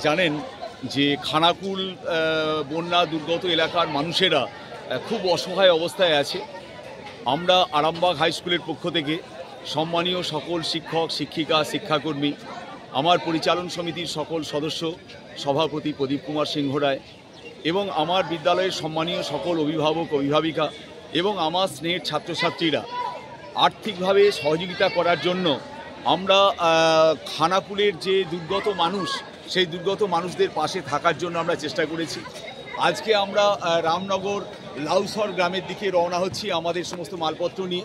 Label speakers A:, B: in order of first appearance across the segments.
A: জানেন যে খানাকুল বন্যা দুর্গত এলাকার মানুষেরা খুব অসহায় অবস্থায় আছে। আমরা আরামবাগ হাই স্কুলের পক্ষ থেকে সম্মানীয় সকল শিক্ষক শিক্ষিকা শিক্ষাকর্মী, আমার পরিচালন সমিতির সকল সদস্য, সভাপতি প্রদীপ কুমার সিংহ রায় এবং আমার বিদ্যালয়ের সম্মানীয় সকল অভিভাবক অভিভাবিকা এবং আমার স্নেহের ছাত্রছাত্রীরা আর্থিকভাবে সহযোগিতা করার জন্য আমরা খানাকুলের যে দুর্গত মানুষ, সেই দুর্গত মানুষদের পাশে থাকার জন্য আমরা চেষ্টা করেছি। আজকে আমরা রামনগর লাউসর গ্রামের দিকে রওনা হচ্ছি আমাদের সমস্ত মালপত্র নিয়ে।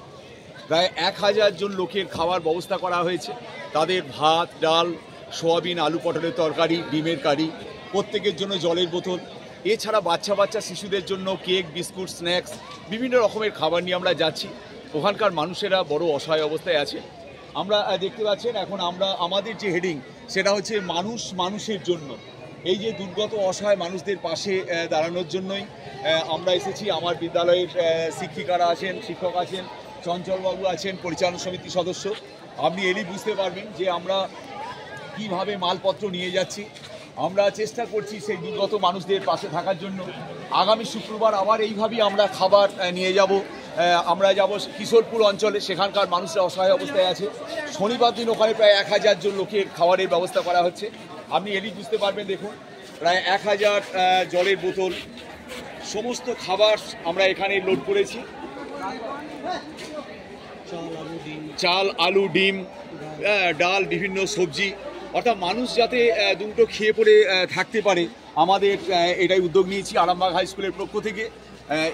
A: প্রায় 1000 জন লোকের খাওয়ার ব্যবস্থা করা হয়েছে। তাদের ভাত, ডাল, সোয়াবিন, আলু পটলের তরকারি, ডিমের কারি, প্রত্যেকের জন্য জলের বোতল, এছাড়া বাচ্চা শিশুদের জন্য কেক, বিস্কুট, স্ন্যাক্স, বিভিন্ন রকমের খাবার নিয়ে আমরা যাচ্ছি। ওখানকার মানুষেরা বড় অসহায় অবস্থায় আছে। আমরা দেখতে পাচ্ছেন এখন আমরা আমাদের যে হেডিং সেটা হচ্ছে মানুষ মানুষের জন্য। এই যে দুর্গত অসহায় মানুষদের পাশে দাঁড়ানোর জন্যই আমরা এসেছি। আমার বিদ্যালয়ের শিক্ষিকারা আছেন, শিক্ষক আছেন, চঞ্চলবাবু আছেন, পরিচালন সমিতির সদস্য। আপনি এলেই বুঝতে পারবেন যে আমরা কীভাবে মালপত্র নিয়ে যাচ্ছি। আমরা চেষ্টা করছি সেই দুর্গত মানুষদের পাশে থাকার জন্য। আগামী শুক্রবার আবার এইভাবেই আমরা খাবার নিয়ে যাব। আমরা যাব কিশোরপুর অঞ্চলে, সেখানকার মানুষরা অসহায় অবস্থায় আছে। শনিবার দিন ওখানে প্রায় 1000 জন লোকের খাবারের ব্যবস্থা করা হচ্ছে। আপনি এলি বুঝতে পারবেন, দেখুন প্রায় 1000 জলের বোতল, সমস্ত খাবার আমরা এখানে লোড করেছি। চাল, আলু, ডিম, ডাল, বিভিন্ন সবজি, অর্থাৎ মানুষ যাতে দুটো খেয়ে পড়ে থাকতে পারে, আমাদের এটাই উদ্যোগ নিয়েছি আরামবাগ হাই স্কুলের পক্ষ থেকে।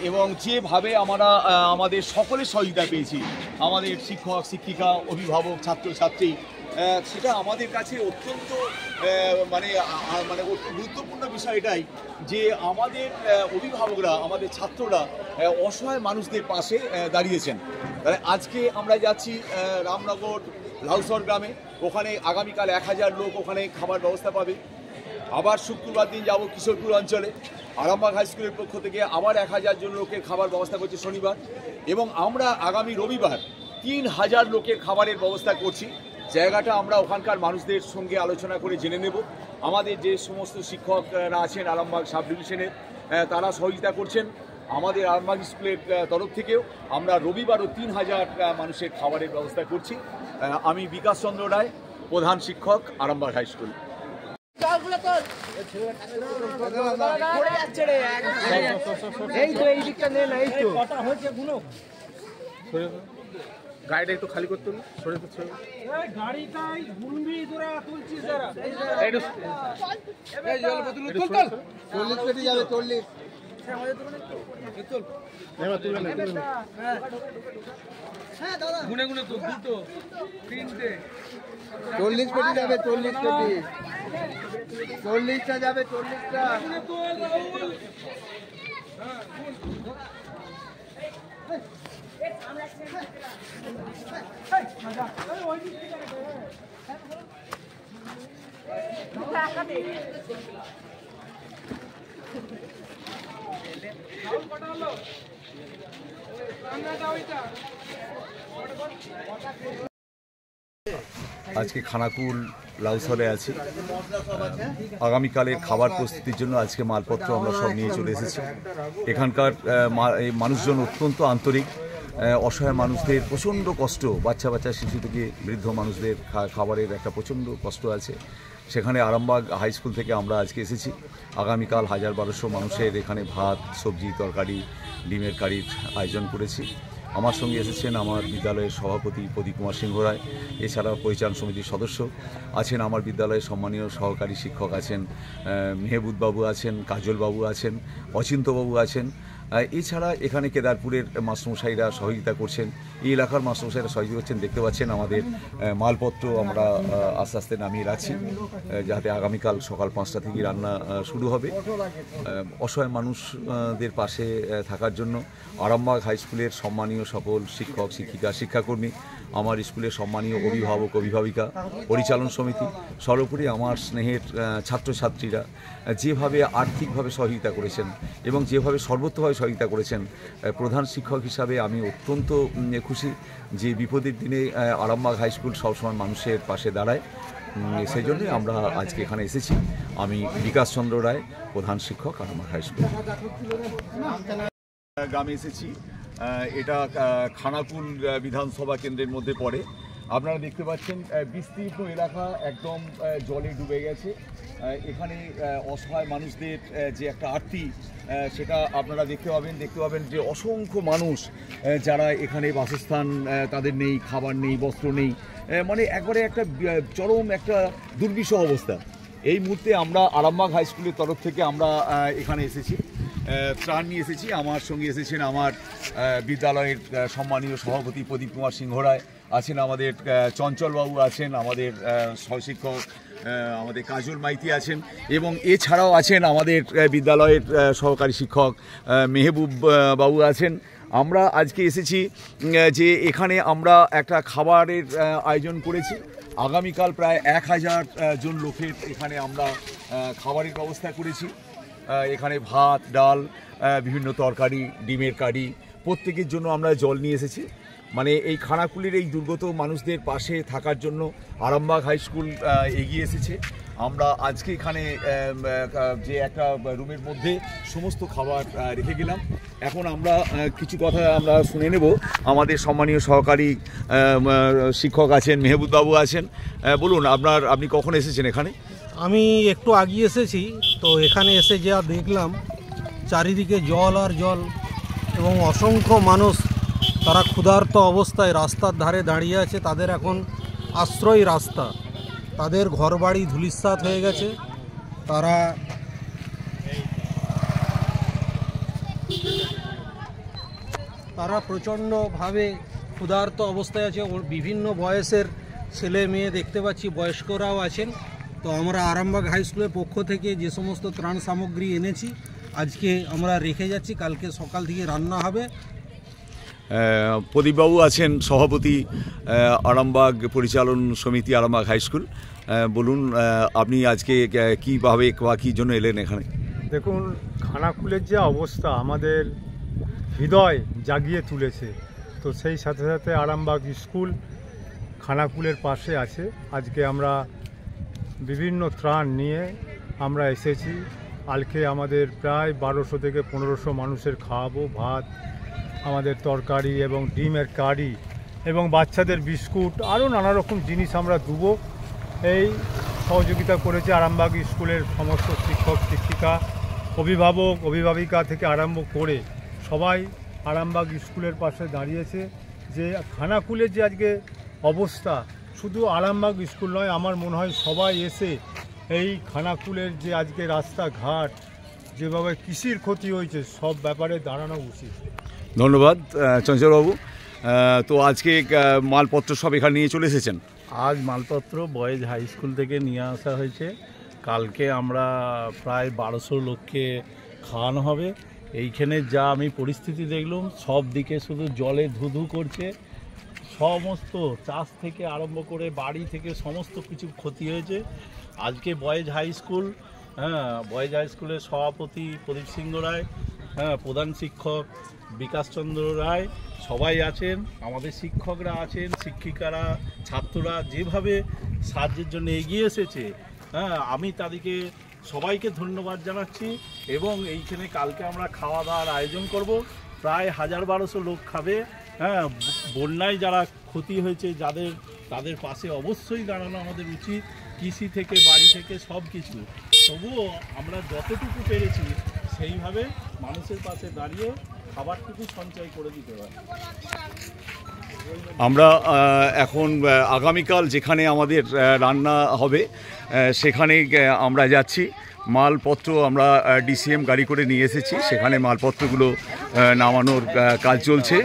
A: এবং যেভাবে আমরা আমাদের সকলের সহযোগিতা পেয়েছি, আমাদের শিক্ষক শিক্ষিকা অভিভাবক ছাত্রছাত্রী, সেটা আমাদের কাছে অত্যন্ত মানে গুরুত্বপূর্ণ বিষয় এটাই যে আমাদের অভিভাবকরা, আমাদের ছাত্ররা অসহায় মানুষদের পাশে দাঁড়িয়েছেন। আজকে আমরা যাচ্ছি রামনগর লাউসর গ্রামে। ওখানে আগামীকাল 1000 লোক ওখানে খাবার ব্যবস্থা পাবে। আবার শুক্রবার দিন যাব কিশোরপুর অঞ্চলে। আরামবাগ হাই স্কুলের পক্ষ থেকে আবার 1000 জন লোকের খাবার ব্যবস্থা করছে শনিবার। এবং আমরা আগামী রবিবার 3000 লোকের খাবারের ব্যবস্থা করছি। জায়গাটা আমরা ওখানকার মানুষদের সঙ্গে আলোচনা করে জেনে নেব। আমাদের যে সমস্ত শিক্ষকরা আছেন আরামবাগ সাব ডিভিশনের, তারা সহযোগিতা করছেন। আমাদের আরামবাগ স্কুলের তরফ থেকেও আমরা রবিবারও 3000 মানুষের খাবারের ব্যবস্থা করছি। আমি বিকাশ চন্দ্র রায়, প্রধান শিক্ষক, আরামবাগ হাই স্কুল। গাড়িটা একটু খালি করতে হবে, সরে গাড়িটাই ঘুরবি তোরা তুলছিস যারা এই 40 পেটি যাবে 40 গুনে গুনে তো দুটো তিনটে 40 পেটি যাবে 40 পেটি 40টা যাবে 40টা আজকে খানাকুল লাউসরে আছি। আগামীকালের খাবার প্রস্তুতির জন্য আজকে মালপত্র আমরা সব নিয়ে চলে এসেছি। এখানকার মানুষজন অত্যন্ত আন্তরিক। অসহায় মানুষদের প্রচণ্ড কষ্ট, বাচ্চা শিশু থেকে বৃদ্ধ মানুষদের খাবারের একটা প্রচণ্ড কষ্ট আছে। সেখানে আরামবাগ হাই স্কুল থেকে আমরা আজকে এসেছি। আগামীকাল 1000-1200 মানুষের এখানে ভাত, সবজি, তরকারি, ডিমের কারির আয়োজন করেছি। আমার সঙ্গে এসেছেন আমার বিদ্যালয়ের সভাপতি প্রদীপ কুমার সিংহ রায়, এছাড়াও পরিচালন সমিতির সদস্য আছেন, আমার বিদ্যালয়ের সম্মানীয় সহকারী শিক্ষক আছেন, মেহবুববাবু আছেন, কাজলবাবু আছেন, অচিন্তবাবু আছেন। এছাড়া এখানে কেদারপুরের মাস্টারমশাইরা সহযোগিতা করছেন, এই এলাকার মাস্টারমশাইরা সহযোগিতা করছেন। দেখতে পাচ্ছেন আমাদের মালপত্র আমরা আস্তে আস্তে নামিয়ে রাখছি, যাতে আগামীকাল সকাল 5টা থেকে রান্না শুরু হবে। অসহায় মানুষদের পাশে থাকার জন্য আরামবাগ হাই স্কুলের সম্মানীয় সকল শিক্ষক শিক্ষিকা শিক্ষাকর্মী, আমার স্কুলের সম্মানীয় অভিভাবক অভিভাবিকা, পরিচালন সমিতি, সর্বোপরি আমার স্নেহের ছাত্রছাত্রীরা যেভাবে আর্থিকভাবে সহযোগিতা করেছেন এবং যেভাবে সর্বত্রভাবে সহযোগিতা করেছেন, প্রধান শিক্ষক হিসাবে আমি অত্যন্ত খুশি যে বিপদের দিনে আরামবাগ হাই স্কুল সবসময় মানুষের পাশে দাঁড়ায়। সেই জন্যই আমরা আজকে এখানে এসেছি। আমি বিকাশ চন্দ্র রায়, প্রধান শিক্ষক, আরামবাগ হাই স্কুল গ্রামে এসেছি। এটা খানাকুল বিধানসভা কেন্দ্রের মধ্যে পড়ে। আপনারা দেখতে পাচ্ছেন বিস্তীর্ণ এলাকা একদম জলে ডুবে গেছে। এখানে অসহায় মানুষদের যে একটা আরতি, সেটা আপনারা দেখতে পাবেন যে অসংখ্য মানুষ যারা এখানে বাসস্থান তাদের নেই, খাবার নেই, বস্ত্র নেই, মানে একবারে একটা চরম একটা দুর্বিষহ অবস্থা। এই মুহূর্তে আমরা আরামবাগ হাই স্কুলের তরফ থেকে আমরা এখানে এসেছি, ত্রাণ নিয়ে এসেছি। আমার সঙ্গে এসেছেন আমার বিদ্যালয়ের সম্মানীয় সভাপতি প্রদীপ কুমার সিংহ রায় আছেন, আমাদের চঞ্চলবাবু আছেন, আমাদের সহশিক্ষক আমাদের কাজল মাইতি আছেন, এবং এছাড়াও আছেন আমাদের বিদ্যালয়ের সহকারী শিক্ষক মেহবুব বাবু আছেন। আমরা আজকে এসেছি যে এখানে আমরা একটা খাবারের আয়োজন করেছি। আগামীকাল প্রায় 1000 জন লোকের এখানে আমরা খাবারের ব্যবস্থা করেছি। এখানে ভাত, ডাল, বিভিন্ন তরকারি, ডিমের কারি, প্রত্যেকের জন্য আমরা জল নিয়ে এসেছি। মানে এই খানাকুলের এই দুর্গত মানুষদের পাশে থাকার জন্য আরামবাগ হাই স্কুল এগিয়ে এসেছে। আমরা আজকে এখানে যে একটা রুমের মধ্যে সমস্ত খাবার রেখে গেলাম। এখন আমরা কিছু কথা আমরা শুনে নেব। আমাদের সম্মানীয় সহকারী শিক্ষক আছেন, মেহবুব বাবু আছেন। বলুন, আপনি কখন এসেছেন এখানে?
B: আমি একটু আগে এসেছি, তো এখানে এসে যা দেখলাম চারিদিকে জল আর জল, এবং অসংখ্য মানুষ তারা ক্ষুধার্ত অবস্থায় রাস্তার ধারে দাঁড়িয়ে আছে। তাদের এখন আশ্রয় রাস্তা, তাদের ঘরবাড়ি ধূলিসাৎ হয়ে গেছে। তারা প্রচণ্ডভাবে ক্ষুধার্ত অবস্থায় আছে। বিভিন্ন বয়সের ছেলে মেয়ে দেখতে পাচ্ছি, বয়স্করাও আছেন। তো আমরা আরামবাগ হাই স্কুলের পক্ষ থেকে যে সমস্ত ত্রাণ সামগ্রী এনেছি আজকে আমরা রেখে যাচ্ছি, কালকে সকাল থেকে রান্না হবে।
A: প্রদীপবাবু আছেন, সভাপতি আরামবাগ পরিচালন সমিতি আরামবাগ হাই স্কুল। বলুন, আপনি আজকে কীভাবে বা কী জন্য এলেন এখানে?
C: দেখুন, খানাকুলের যে অবস্থা আমাদের হৃদয় জাগিয়ে তুলেছে। তো সেই সাথে সাথে আরামবাগ স্কুল খানাকুলের পাশে আছে। আজকে আমরা বিভিন্ন ত্রাণ নিয়ে আমরা এসেছি। কালকে আমাদের প্রায় 1200 থেকে 1500 মানুষের খাওয়াবো। ভাত, আমাদের তরকারি এবং ডিমের কারি এবং বাচ্চাদের বিস্কুট, আরও নানা রকম জিনিস আমরা দেবো। এই সহযোগিতা করেছে আরামবাগ স্কুলের সমস্ত শিক্ষক শিক্ষিকা, অভিভাবক অভিভাবিকা থেকে আরম্ভ করে সবাই আরামবাগ স্কুলের পাশে দাঁড়িয়েছে। যে খানাকুলের যে আজকে অবস্থা, শুধু আরামবাগ স্কুল নয়, আমার মনে হয় সবাই এসে এই খানাকুলের যে আজকে রাস্তাঘাট, যেভাবে কৃষির ক্ষতি হয়েছে, সব ব্যাপারে দাঁড়ানো উচিত।
A: ধন্যবাদ চঞ্চলবাবু। তো আজকে মালপত্র সব এখানে নিয়ে চলে এসেছেন?
D: আজ মালপত্র বয়েজ হাই স্কুল থেকে নিয়ে আসা হয়েছে। কালকে আমরা প্রায় 1200 লোককে খাওয়ানো হবে। এইখানে যা আমি পরিস্থিতি দেখলাম, সব দিকে শুধু জলে ধুধু করছে। সমস্ত চাষ থেকে আরম্ভ করে বাড়ি থেকে সমস্ত কিছু ক্ষতি হয়েছে। আজকে boys high school, boys high স্কুলের সভাপতি প্রদীপ সিংহ রায়, প্রধান শিক্ষক বিকাশ চন্দ্র রায় সবাই আছেন, আমাদের শিক্ষকরা আছেন, শিক্ষিকারা, ছাত্ররা যেভাবে সাহায্যের জন্য এগিয়ে এসেছে, আমি তাদেরকে সবাইকে ধন্যবাদ জানাচ্ছি। এবং এইখানে কালকে আমরা খাওয়া দাওয়ার আয়োজন করব। প্রায় 1000-1200 লোক খাবে। বন্যায় যারা ক্ষতি হয়েছে তাদের পাশে অবশ্যই দাঁড়ানো আমাদের উচিত, কৃষি থেকে বাড়ি থেকে সব কিছু। তবুও আমরা যতটুকু পেরেছি সেইভাবে মানুষের পাশে দাঁড়িয়ে খাবারটুকু সঞ্চয় করে দিতে পারি।
A: আমরা এখন আগামীকাল যেখানে আমাদের রান্না হবে সেখানে আমরা যাচ্ছি। মালপত্র আমরা ডিসিএম গাড়ি করে নিয়ে এসেছি, সেখানে মালপত্রগুলো নামানোর কাজ চলছে।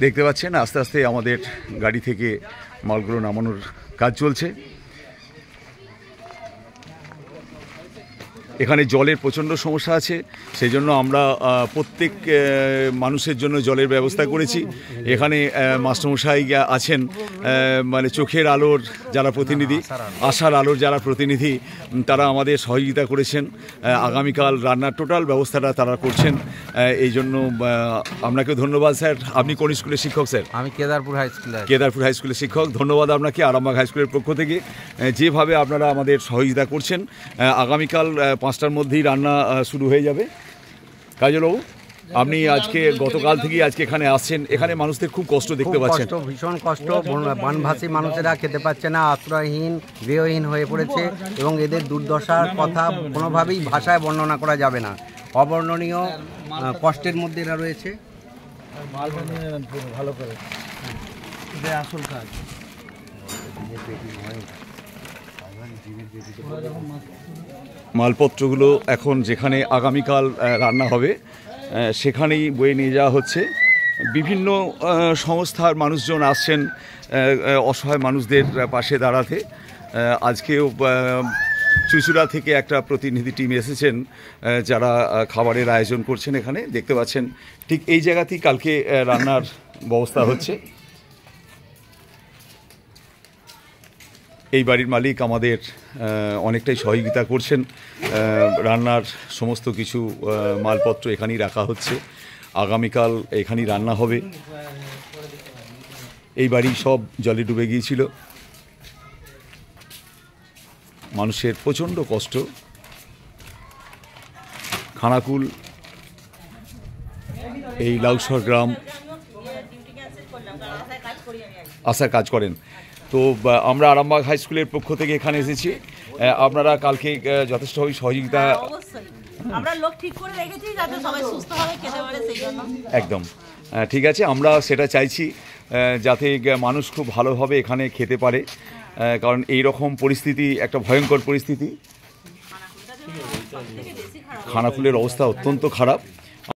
A: দেখতে পাচ্ছেন আস্তে আস্তে আমাদের গাড়ি থেকে মালগুলো নামানোর কাজ চলছে। এখানে জলের প্রচণ্ড সমস্যা আছে, সেই জন্য আমরা প্রত্যেক মানুষের জন্য জলের ব্যবস্থা করেছি। এখানে মাস্টারমশাই আছেন, মানে চোখের আলোর যারা প্রতিনিধি, আশার আলোর যারা প্রতিনিধি, তারা আমাদের সহযোগিতা করেছেন। আগামীকাল রান্নার টোটাল ব্যবস্থাটা তারা করছেন, এই জন্য আপনাকে ধন্যবাদ স্যার। আপনি কোন স্কুলের শিক্ষক স্যার?
E: আমি কেদারপুর হাই স্কুলে।
A: কেদারপুর হাই স্কুলের শিক্ষক, ধন্যবাদ আপনাকে আরামবাগ হাই স্কুলের পক্ষ থেকে যেভাবে আপনারা আমাদের সহযোগিতা করছেন। আগামীকাল 5টার মধ্যেই রান্না শুরু হয়ে যাবে। কাজলবাবু, আপনি আজকে গতকাল থেকেই আজকে এখানে আসছেন, এখানে মানুষদের খুব কষ্ট দেখতে পাচ্ছেন।
E: ভীষণ কষ্ট, বনভাসী মানুষেরা খেতে পাচ্ছে না, আশ্রয়হীন গৃহহীন হয়ে পড়েছে এবং এদের দুর্দশার কথা কোনোভাবেই ভাষায় বর্ণনা করা যাবে না। অবর্ণনীয় কষ্টের মধ্যে এরা রয়েছে।
D: ভালো করে আসল কাজ
A: মালপত্রগুলো এখন যেখানে আগামীকাল রান্না হবে সেখানেই বয়ে নিয়ে যাওয়া হচ্ছে। বিভিন্ন সংস্থার মানুষজন আসছেন অসহায় মানুষদের পাশে দাঁড়াতে। আজকেও চুঁচুড়া থেকে একটা প্রতিনিধি টিম এসেছেন যারা খাবারের আয়োজন করছেন। এখানে দেখতে পাচ্ছেন ঠিক এই জায়গাতেই কালকে রান্নার ব্যবস্থা হচ্ছে। এই বাড়ির মালিক আমাদের অনেকটাই সহযোগিতা করছেন। রান্নার সমস্ত কিছু মালপত্র এখানেই রাখা হচ্ছে, আগামীকাল এখানেই রান্না হবে। এই বাড়ি সব জলে ডুবে গিয়েছিল, মানুষের প্রচণ্ড কষ্ট। খানাকুল এই লাউসর গ্রাম আশার কাজ করেন। তো আমরা আরামবাগ হাই স্কুলের পক্ষ থেকে এখানে এসেছি। আপনারা কালকে যথেষ্টভাবে সহযোগিতা
F: আমরা লোক ঠিক করে রেখেছি যাতে সবাই সুস্থভাবে খেতে পারে, সেই জন্য
A: একদম ঠিক আছে। আমরা সেটা চাইছি যাতে মানুষ খুব ভালোভাবে এখানে খেতে পারে, কারণ এই রকম পরিস্থিতি একটা ভয়ঙ্কর পরিস্থিতি। খানাকুলের অবস্থা অত্যন্ত খারাপ।